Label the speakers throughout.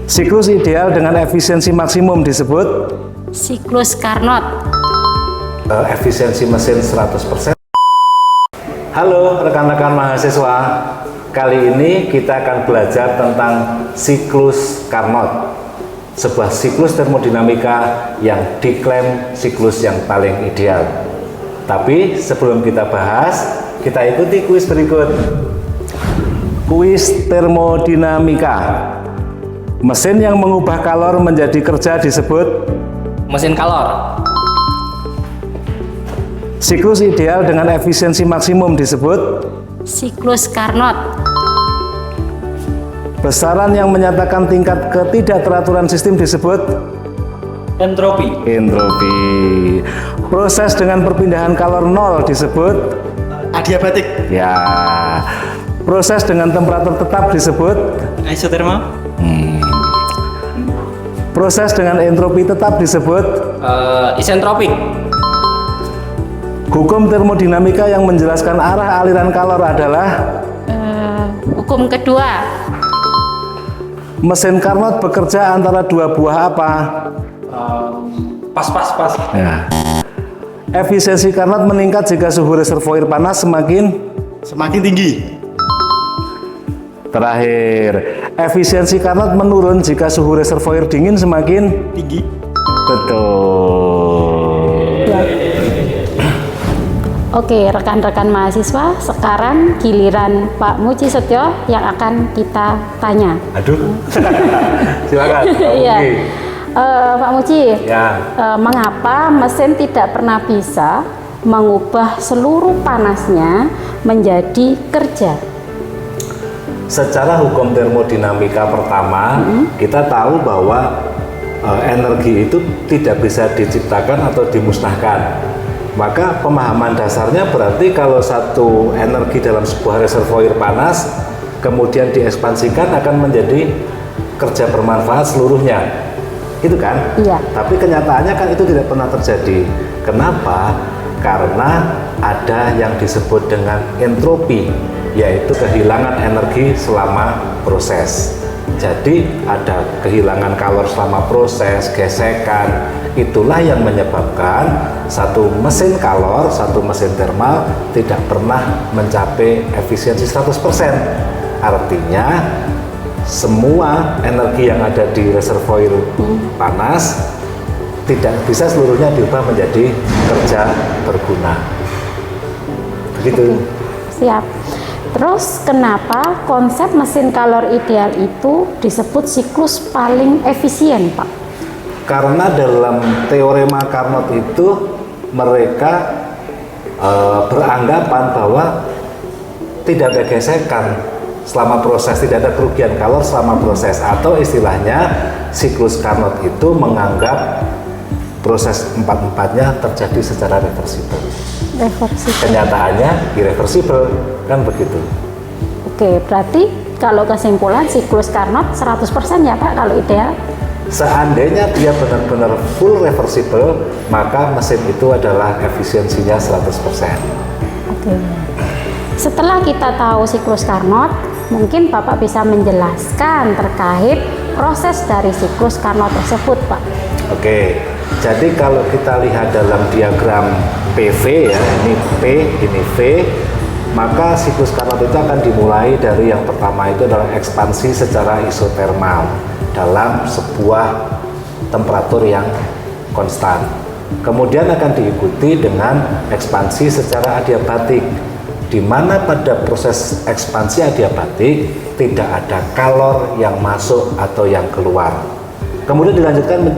Speaker 1: Siklus ideal dengan efisiensi maksimum disebut
Speaker 2: siklus Carnot.
Speaker 1: Efisiensi mesin 100%. Halo rekan-rekan mahasiswa, kali ini kita akan belajar tentang siklus Carnot, sebuah siklus termodinamika yang diklaim siklus yang paling ideal. Tapi sebelum kita bahas, kita ikuti kuis berikut. Kuis termodinamika. Mesin yang mengubah kalor menjadi kerja disebut
Speaker 3: mesin kalor.
Speaker 1: Siklus ideal dengan efisiensi maksimum disebut
Speaker 2: Siklus Carnot.
Speaker 1: besaran yang menyatakan tingkat ketidakteraturan sistem disebut
Speaker 3: Entropi.
Speaker 1: entropi. Proses dengan perpindahan kalor nol disebut
Speaker 3: Adiabatik.
Speaker 1: ya. Proses dengan temperatur tetap disebut
Speaker 3: Isotermal.
Speaker 1: proses dengan entropi tetap disebut
Speaker 3: Isentropik.
Speaker 1: hukum termodinamika yang menjelaskan arah aliran kalor adalah
Speaker 2: Hukum kedua.
Speaker 1: mesin Carnot bekerja antara dua buah apa?
Speaker 3: Pas.
Speaker 1: Ya. Efisiensi Carnot meningkat jika suhu reservoir panas semakin
Speaker 3: tinggi.
Speaker 1: terakhir. Efisiensi Carnot menurun jika suhu reservoir dingin semakin
Speaker 3: Tinggi.
Speaker 1: betul.
Speaker 2: Ya. Oke, rekan-rekan mahasiswa, sekarang giliran Pak Muji Setio yang akan kita tanya.
Speaker 1: Aduh. Silakan.
Speaker 2: Iya.
Speaker 1: Oke.
Speaker 2: Pak Muji,
Speaker 1: Ya.
Speaker 2: mengapa mesin tidak pernah bisa mengubah seluruh panasnya menjadi kerja?
Speaker 1: Secara hukum termodinamika pertama, kita tahu bahwa energi itu tidak bisa diciptakan atau dimusnahkan. Maka pemahaman dasarnya berarti kalau satu energi dalam sebuah reservoir panas kemudian diekspansikan akan menjadi kerja bermanfaat seluruhnya. Gitu kan?
Speaker 2: Iya.
Speaker 1: Tapi kenyataannya kan itu tidak pernah terjadi. Kenapa? Karena ada yang disebut dengan entropi, yaitu kehilangan energi selama proses. Jadi ada kehilangan kalor selama proses, gesekan. Itulah yang menyebabkan satu mesin kalor, satu mesin termal tidak pernah mencapai efisiensi 100%. Artinya semua energi yang ada di reservoir panas tidak bisa seluruhnya diubah menjadi kerja berguna. Begitu.
Speaker 2: Siap. Terus kenapa konsep mesin kalor ideal itu disebut siklus paling efisien, Pak?
Speaker 1: Karena dalam teorema Carnot itu mereka beranggapan bahwa tidak ada gesekan selama proses, tidak ada kerugian kalor selama proses, atau istilahnya siklus Carnot itu menganggap proses empat-empatnya terjadi secara reversibel.
Speaker 2: Reversibel.
Speaker 1: Kenyataannya irreversibel, kan begitu.
Speaker 2: Oke, berarti kalau kesimpulan siklus Carnot 100% ya Pak kalau ideal?
Speaker 1: Seandainya dia benar-benar full reversible, maka mesin itu adalah efisiensinya 100%.
Speaker 2: Oke. Setelah kita tahu siklus Carnot, mungkin Bapak bisa menjelaskan terkait proses dari siklus Carnot tersebut, Pak.
Speaker 1: Oke, jadi kalau kita lihat dalam diagram PV ya, ini P, ini V, maka siklus Carnot itu akan dimulai dari yang pertama itu adalah ekspansi secara isotermal dalam sebuah temperatur yang konstan. Kemudian akan diikuti dengan ekspansi secara adiabatik, di mana pada proses ekspansi adiabatik tidak ada kalor yang masuk atau yang keluar. Kemudian dilanjutkan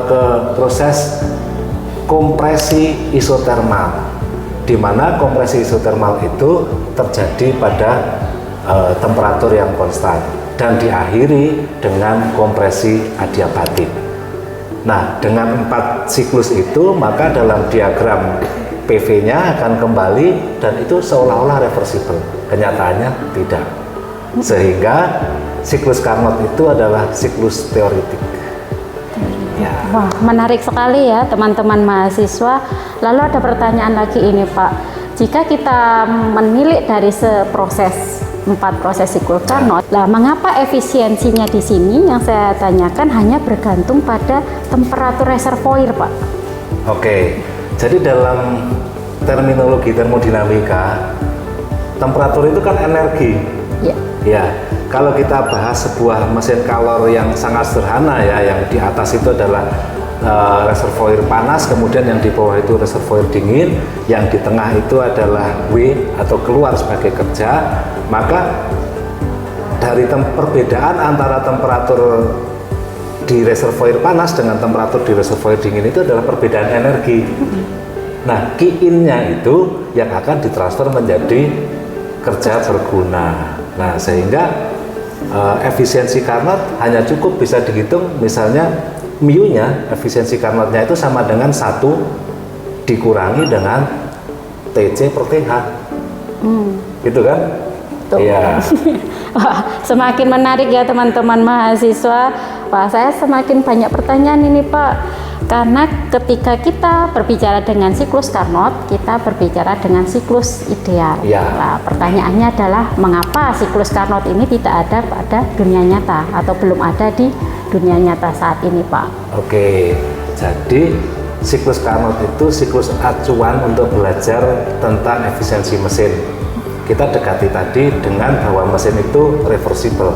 Speaker 1: ke proses kompresi isotermal, di mana kompresi isotermal itu terjadi pada temperatur yang konstan dan diakhiri dengan kompresi adiabatik. Nah, dengan 4 siklus itu, maka dalam diagram PV-nya akan kembali dan itu seolah-olah reversibel. Kenyataannya tidak. Sehingga siklus Carnot itu adalah siklus teoretik. Ya.
Speaker 2: Wah, menarik sekali ya teman-teman mahasiswa. Lalu ada pertanyaan lagi ini Pak. Jika kita menilik dari proses 4 proses siklus Carnot. Nah, mengapa efisiensinya di sini yang saya tanyakan hanya bergantung pada temperatur reservoir, Pak?
Speaker 1: Oke, jadi dalam terminologi termodinamika, temperatur itu kan energi.
Speaker 2: Ya.
Speaker 1: Ya, kalau kita bahas sebuah mesin kalor yang sangat sederhana ya, yang di atas itu adalah reservoir panas, kemudian yang di bawah itu reservoir dingin, yang di tengah itu adalah W atau keluar sebagai kerja, maka dari perbedaan antara temperatur di reservoir panas dengan temperatur di reservoir dingin itu adalah perbedaan energi. Nah, Q-in-nya itu yang akan ditransfer menjadi kerja berguna. Nah, sehingga efisiensi Carnot hanya cukup bisa dihitung, misalnya mu-nya, efisiensi Carnotnya itu sama dengan 1 dikurangi dengan TC per TH. Gitu kan? Iya.
Speaker 2: Wah, semakin menarik ya teman-teman mahasiswa. Wah, saya semakin banyak pertanyaan ini, Pak. Karena ketika kita berbicara dengan siklus Carnot, kita berbicara dengan siklus ideal.
Speaker 1: Ya.
Speaker 2: Nah, pertanyaannya adalah mengapa siklus Carnot ini tidak ada pada dunia nyata atau belum ada di dunia nyata saat ini, Pak?
Speaker 1: Oke, jadi siklus Carnot itu siklus acuan untuk belajar tentang efisiensi mesin. Kita dekati tadi dengan bahwa mesin itu reversible.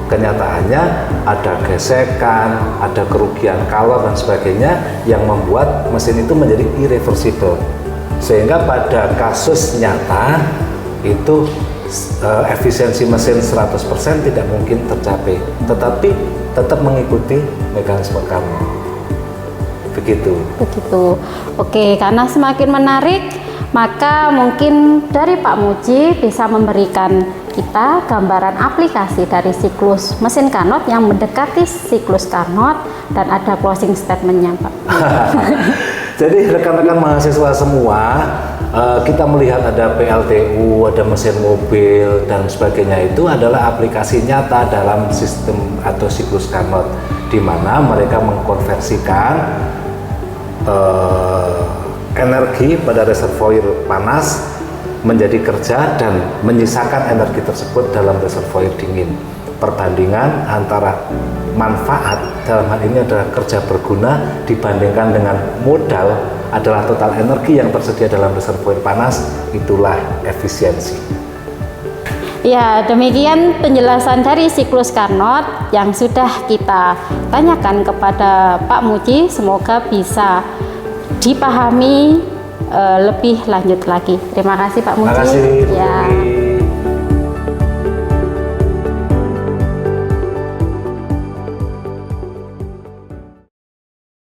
Speaker 1: Kenyataannya ada gesekan, ada kerugian kalor dan sebagainya yang membuat mesin itu menjadi irreversible. Sehingga pada kasus nyata itu efisiensi mesin 100% tidak mungkin tercapai, tetapi tetap mengikuti mekanisme Carnot. Begitu.
Speaker 2: Oke, karena semakin menarik, maka mungkin dari Pak Muji bisa memberikan kita gambaran aplikasi dari siklus mesin Carnot yang mendekati siklus Carnot dan ada closing statement-nya, Pak.
Speaker 1: Jadi rekan-rekan mahasiswa semua, kita melihat ada PLTU, ada mesin mobil dan sebagainya, itu adalah aplikasi nyata dalam sistem atau siklus Carnot, di mana mereka mengkonversikan energi pada reservoir panas menjadi kerja dan menyisakan energi tersebut dalam reservoir dingin. Perbandingan antara manfaat dalam hal ini adalah kerja berguna dibandingkan dengan modal adalah total energi yang tersedia dalam reservoir panas, itulah efisiensi.
Speaker 2: Ya, demikian penjelasan dari siklus Carnot yang sudah kita tanyakan kepada Pak Muji. Semoga bisa dipahami lebih lanjut lagi. Terima kasih Pak Muji.
Speaker 1: Terima kasih, Bu
Speaker 2: Ya.
Speaker 1: Putri.